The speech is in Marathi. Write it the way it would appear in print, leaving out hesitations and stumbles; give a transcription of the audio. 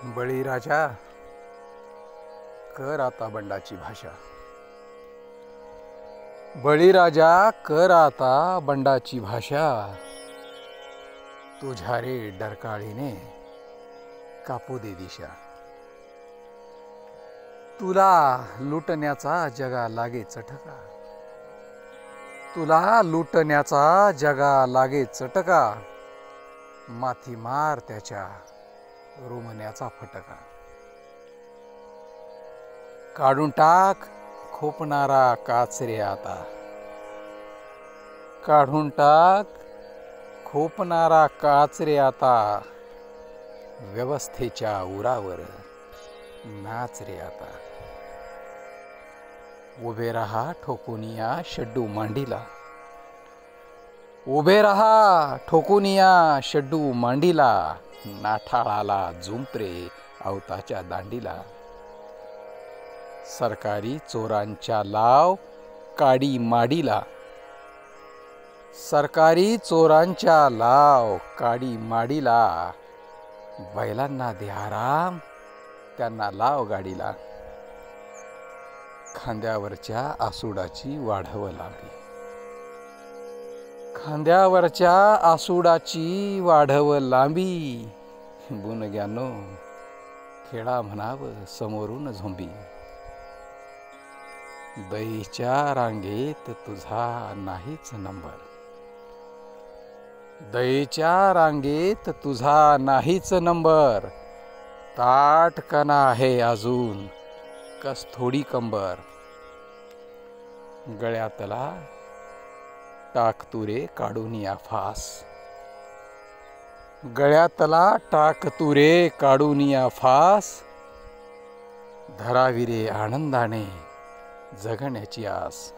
बळीराजा कर आता बंडाची भाषा। बळीराजा कर आता बंडाची भाषा। तुझ्या रे डरकाळीने कापू दे दिशा। तुला लुटण्याचा जगा लागे चटका। तुला लुटण्याचा जगा लागे चटका। माथी मार त्याच्या रुमण्याचा फटका। काढून टाक खोपणारा काचरे आता। काढून टाक खोपणारा काचरे आता। व्यवस्थेच्या उरावर नाच रे आता। उभे रहा ठोकुनिया शड्डू मांडीला। उभे रहा ठोकुनिया शड्डू मांडीला। नाठाळाला झुंपरे अवताच्या दांडीला। सरकारी चोरांच्या लाव काडी माडीला। सरकारी चोरांच्या लाव काडी माडीला। बैलांना दे आराम त्यांना लाव गाडीला। खांद्यावरच्या आसुडाची वाढव लांबी। खांद्यावरच्या आसुडाची वाढव लांबी। बुनग्यानो खेळा म्हणावं समोरून झोंबी। दहीच्या रांगेत तुझा नाहीच नंबर। दहीच्या रांगेत तुझा नाहीच नंबर। ताटकना आहे अजून कस थोडी कंबर। गळ्यातला टाक तू रे काढून या फास। गळ्यातला टाक तू रे काढून या फास। धरावी रे आनंदाने जगण्याची आस।